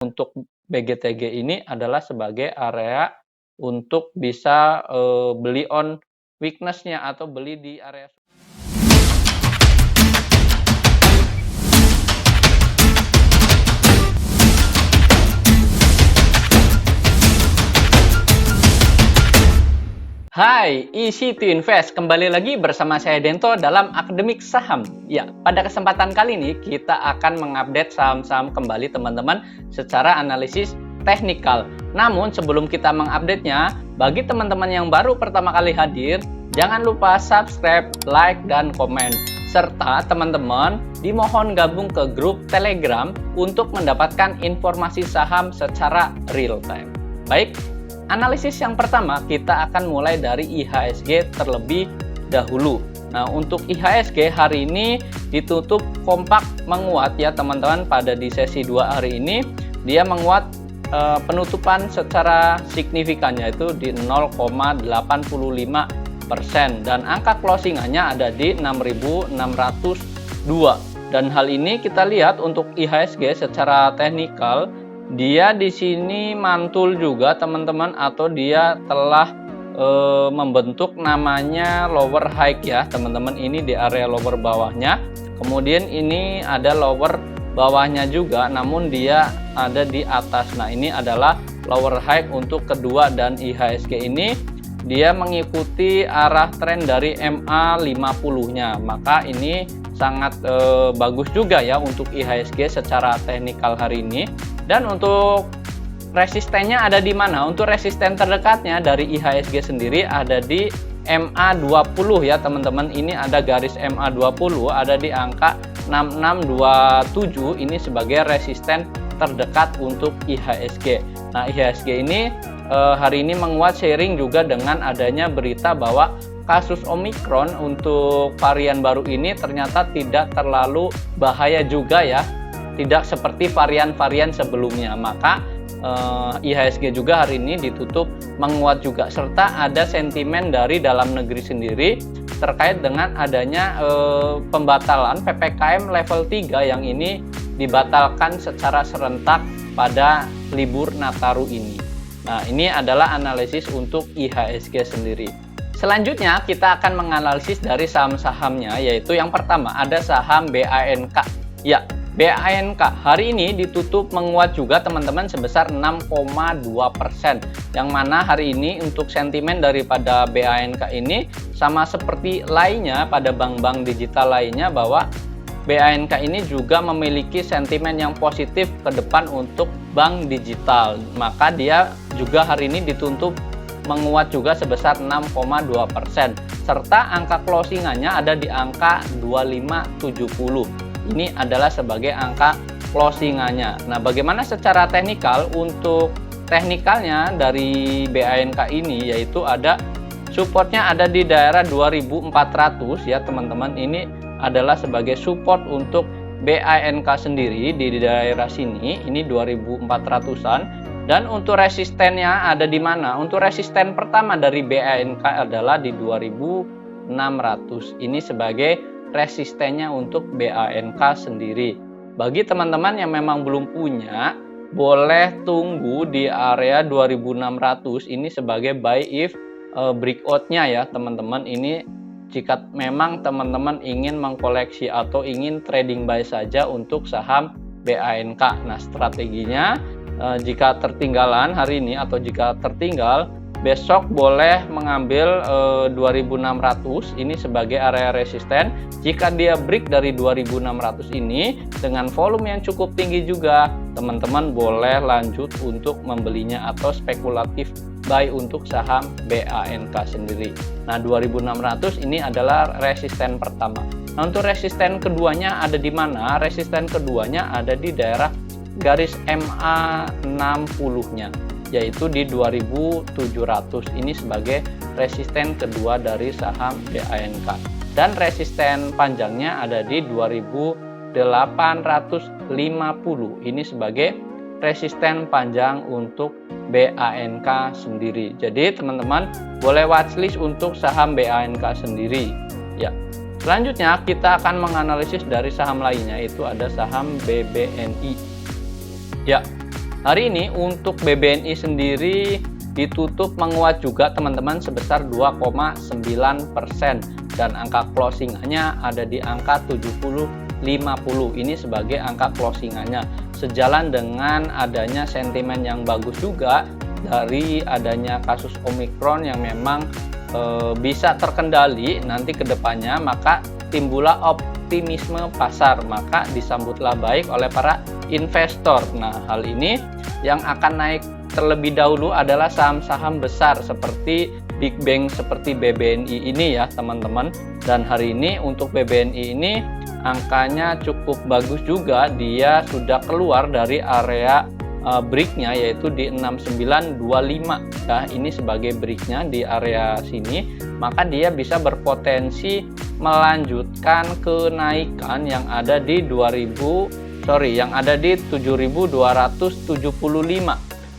untuk BGTG ini adalah sebagai area untuk bisa beli on weakness-nya atau beli di area. Hai, Easy to Invest. Kembali lagi bersama saya Dento dalam Akademik Saham. Ya, pada kesempatan kali ini kita akan mengupdate saham-saham kembali teman-teman secara analisis teknikal. Namun sebelum kita mengupdate-nya, bagi teman-teman yang baru pertama kali hadir, jangan lupa subscribe, like, dan komen. Serta teman-teman dimohon gabung ke grup Telegram untuk mendapatkan informasi saham secara real time. Baik, analisis yang pertama kita akan mulai dari IHSG terlebih dahulu. Nah, untuk IHSG hari ini ditutup kompak menguat ya teman-teman. Pada di sesi 2 hari ini dia menguat penutupan secara signifikan, yaitu di 0,85% dan angka closingannya ada di 6.602. Dan hal ini kita lihat untuk IHSG secara teknikal, dia di sini mantul juga teman-teman, atau dia telah membentuk namanya lower high ya teman-teman. Ini di area lower bawahnya, kemudian ini ada lower bawahnya juga, namun dia ada di atas. Nah, ini adalah lower high untuk kedua, dan IHSG ini dia mengikuti arah tren dari MA50-nya, maka ini sangat bagus juga ya untuk IHSG secara teknikal hari ini. Dan untuk resistennya ada di mana? Untuk resisten terdekatnya dari IHSG sendiri ada di MA20 ya teman-teman. Ini ada garis MA20 ada di angka 6627, ini sebagai resisten terdekat untuk IHSG. Nah, IHSG ini hari ini menguat seiring juga dengan adanya berita bahwa kasus Omicron untuk varian baru ini ternyata tidak terlalu bahaya juga ya, tidak seperti varian-varian sebelumnya. Maka IHSG juga hari ini ditutup menguat juga, serta ada sentimen dari dalam negeri sendiri terkait dengan adanya pembatalan PPKM level 3 yang ini dibatalkan secara serentak pada libur Nataru ini. Nah, ini adalah analisis untuk IHSG sendiri. Selanjutnya kita akan menganalisis dari saham-sahamnya, yaitu yang pertama ada saham BANK. Ya, BANK hari ini ditutup menguat juga teman-teman sebesar 6,2%, yang mana hari ini untuk sentimen daripada BANK ini sama seperti lainnya pada bank-bank digital lainnya, bahwa BANK ini juga memiliki sentimen yang positif ke depan untuk bank digital. Maka dia juga hari ini ditutup menguat juga sebesar 6,2%, serta angka closingannya ada di angka 2570. Ini adalah sebagai angka closingannya. Nah, bagaimana secara teknikal? Untuk teknikalnya dari BANK ini, yaitu ada supportnya ada di daerah 2400 ya teman-teman. Ini adalah sebagai support untuk BANK sendiri di daerah sini, ini 2400-an. Dan untuk resistennya ada di mana? Untuk resisten pertama dari BANK adalah di 2600. Ini sebagai resistennya untuk BANK sendiri. Bagi teman-teman yang memang belum punya, boleh tunggu di area 2600 ini sebagai buy if breakout-nya ya teman-teman. Ini jika memang teman-teman ingin mengkoleksi atau ingin trading buy saja untuk saham BANK. Nah, strateginya jika tertinggalan hari ini atau jika tertinggal besok boleh mengambil 2600 ini sebagai area resisten. Jika dia break dari 2600 ini dengan volume yang cukup tinggi juga, teman-teman boleh lanjut untuk membelinya atau spekulatif buy untuk saham BANK sendiri. Nah, 2600 ini adalah resisten pertama. Nah, untuk resisten keduanya ada di mana? Resisten keduanya ada di daerah garis MA60-nya, yaitu di 2700. Ini sebagai resisten kedua dari saham BANK. Dan resisten panjangnya ada di 2850. Ini sebagai resisten panjang untuk BANK sendiri. Jadi teman-teman boleh watchlist untuk saham BANK sendiri. Ya. Selanjutnya kita akan menganalisis dari saham lainnya, itu ada saham BBNI. Ya, Hari ini untuk BBNI sendiri ditutup menguat juga teman-teman sebesar 2,9% dan angka closingannya ada di angka 70.50. Ini sebagai angka closingannya, sejalan dengan adanya sentimen yang bagus juga dari adanya kasus Omikron yang memang bisa terkendali nanti ke depannya, maka timbullah optimisme pasar, maka disambutlah baik oleh para investor. Nah, hal ini yang akan naik terlebih dahulu adalah saham-saham besar seperti big bank seperti BBNI ini ya teman-teman. Dan hari ini untuk BBNI ini angkanya cukup bagus juga, dia sudah keluar dari area breaknya yaitu di 6925 ya, ini sebagai breaknya di area sini, maka dia bisa berpotensi melanjutkan kenaikan yang ada di 7.275.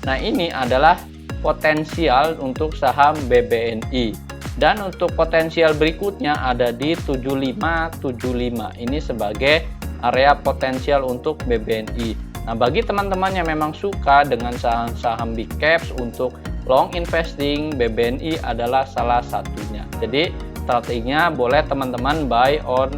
Nah, ini adalah potensial untuk saham BBNI. Dan untuk potensial berikutnya ada di 7575. Ini sebagai area potensial untuk BBNI. Nah, bagi teman-teman yang memang suka dengan saham-saham big caps untuk long investing, BBNI adalah salah satunya. Jadi strateginya boleh teman-teman buy on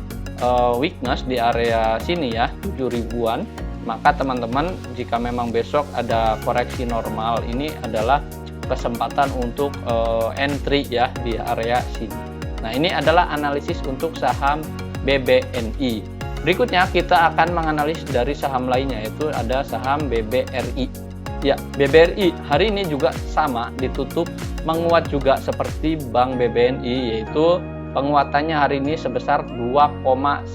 weakness di area sini ya, 7.000-an. Maka teman-teman jika memang besok ada koreksi normal, ini adalah kesempatan untuk entry ya di area sini. Nah, ini adalah analisis untuk saham BBNI. Berikutnya kita akan menganalisis dari saham lainnya, yaitu ada saham BBRI. Ya, BBRI hari ini juga sama, ditutup menguat juga seperti Bank BBNI, yaitu penguatannya hari ini sebesar 2,9%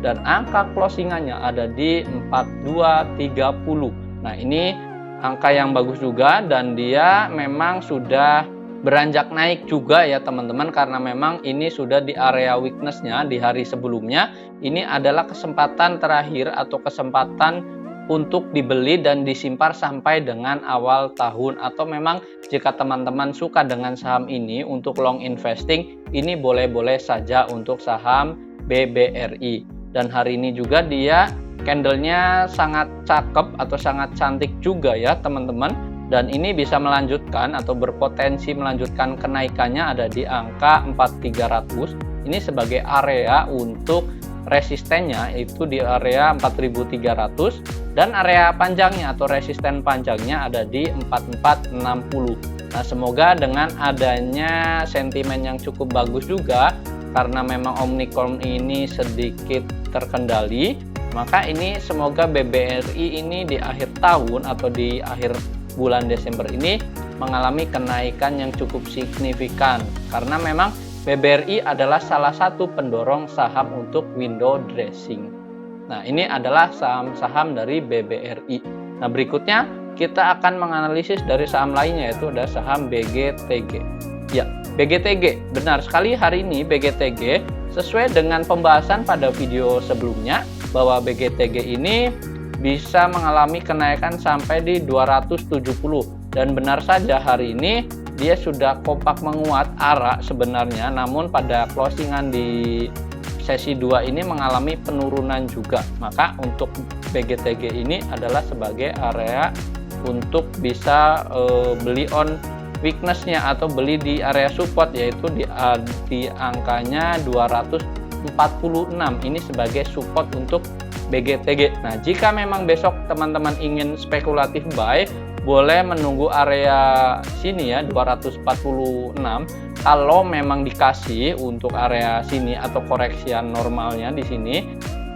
dan angka closingannya ada di 4230. Nah, ini angka yang bagus juga dan dia memang sudah beranjak naik juga ya teman-teman, karena memang ini sudah di area weakness-nya di hari sebelumnya. Ini adalah kesempatan terakhir atau kesempatan untuk dibeli dan disimpan sampai dengan awal tahun, atau memang jika teman-teman suka dengan saham ini untuk long investing, ini boleh-boleh saja untuk saham BBRI. Dan hari ini juga dia candlenya sangat cakep atau sangat cantik juga ya teman-teman. Dan ini bisa melanjutkan atau berpotensi melanjutkan kenaikannya ada di angka 4300. Ini sebagai area untuk resistennya itu di area 4300 dan area panjangnya atau resisten panjangnya ada di 4460. Nah, semoga dengan adanya sentimen yang cukup bagus juga karena memang Omikron ini sedikit terkendali, maka ini semoga BBRI ini di akhir tahun atau di akhir bulan Desember ini mengalami kenaikan yang cukup signifikan, karena memang BBRI adalah salah satu pendorong saham untuk window dressing. Nah, ini adalah saham-saham dari BBRI. Nah, berikutnya kita akan menganalisis dari saham lainnya, yaitu ada saham BGTG. Ya, BGTG, benar sekali hari ini BGTG sesuai dengan pembahasan pada video sebelumnya bahwa BGTG ini bisa mengalami kenaikan sampai di 270, dan benar saja hari ini dia sudah kompak menguat arah sebenarnya, namun pada closingan di sesi 2 ini mengalami penurunan juga. Maka untuk BGTG ini adalah sebagai area untuk bisa beli on weakness-nya atau beli di area support, yaitu di angkanya 246. Ini sebagai support untuk BGTG. Nah, jika memang besok teman-teman ingin spekulatif buy, boleh menunggu area sini ya 246. Kalau memang dikasih untuk area sini atau koreksian normalnya di sini.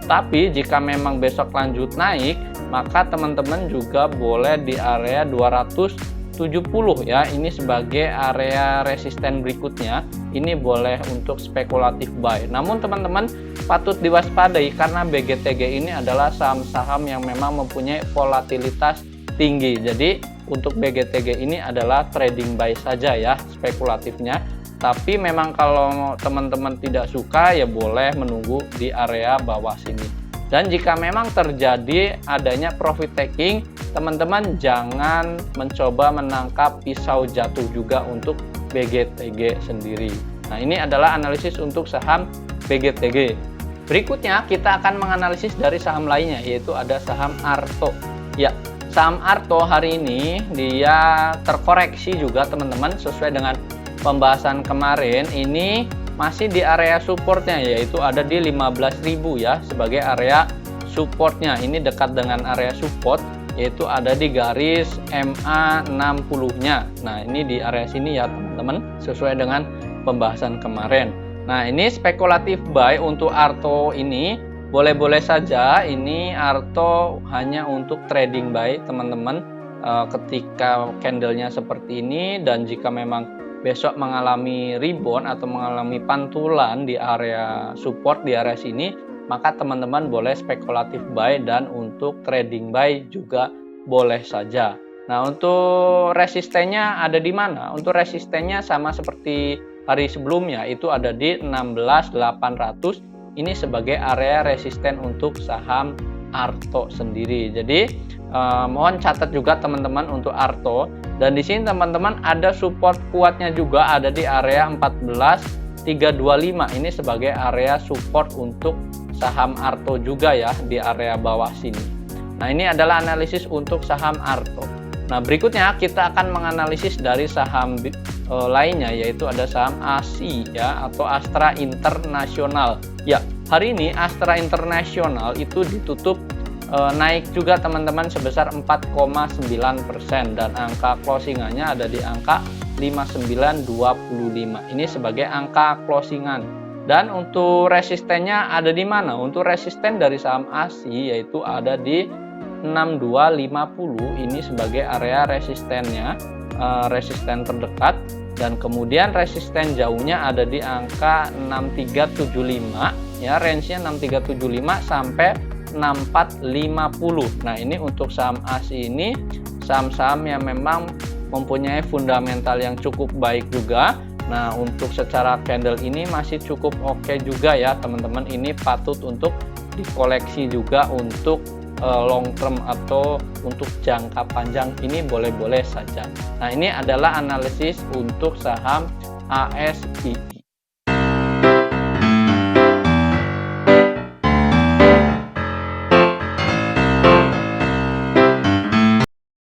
Tapi jika memang besok lanjut naik, maka teman-teman juga boleh di area 270 ya. Ini sebagai area resisten berikutnya. Ini boleh untuk spekulatif buy. Namun teman-teman patut diwaspadai karena BGTG ini adalah saham-saham yang memang mempunyai volatilitas tinggi. Jadi untuk BGTG ini adalah trading buy saja ya, spekulatifnya. Tapi memang kalau teman-teman tidak suka ya boleh menunggu di area bawah sini. Dan jika memang terjadi adanya profit taking, teman-teman jangan mencoba menangkap pisau jatuh juga untuk BGTG sendiri. Nah, ini adalah analisis untuk saham BGTG. Berikutnya kita akan menganalisis dari saham lainnya, yaitu ada saham Arto. Ya, saham Arto hari ini dia terkoreksi juga teman-teman, sesuai dengan pembahasan kemarin. Ini masih di area supportnya, yaitu ada di 15.000 ya sebagai area supportnya. Ini dekat dengan area support, yaitu ada di garis MA60 nya. Nah ini di area sini ya teman-teman, sesuai dengan pembahasan kemarin. Nah ini spekulatif buy untuk Arto ini boleh-boleh saja. Ini Arto hanya untuk trading buy teman-teman, ketika candlenya seperti ini, dan jika memang besok mengalami rebound atau mengalami pantulan di area support di area sini, maka teman-teman boleh spekulatif buy, dan untuk trading buy juga boleh saja. Nah untuk resistennya ada di mana? Untuk resistennya sama seperti hari sebelumnya, itu ada di 16.800. Ini sebagai area resisten untuk saham Arto sendiri. Jadi mohon catat juga teman-teman untuk Arto. Dan di sini teman-teman ada support kuatnya juga, ada di area 14.325. Ini sebagai area support untuk saham Arto juga ya, di area bawah sini. Nah ini adalah analisis untuk saham Arto. Nah berikutnya kita akan menganalisis dari saham lainnya, yaitu ada saham ASI ya, atau Astra International. Ya, hari ini Astra International itu ditutup naik juga teman-teman sebesar 4,9%, dan angka closingannya ada di angka 5925. Ini sebagai angka closingan. Dan untuk resistennya ada di mana? Untuk resisten dari saham ASI yaitu ada di 6250. Ini sebagai area resistennya, resisten terdekat. Dan kemudian resisten jauhnya ada di angka 6375 ya, range-nya 6375 sampai 6450. Nah ini untuk saham ASI ini saham-saham yang memang mempunyai fundamental yang cukup baik juga. Nah untuk secara candle ini masih cukup oke juga ya teman-teman. Ini patut untuk dikoleksi juga untuk long term atau untuk jangka panjang, ini boleh-boleh saja. Nah ini adalah analisis untuk saham ASI.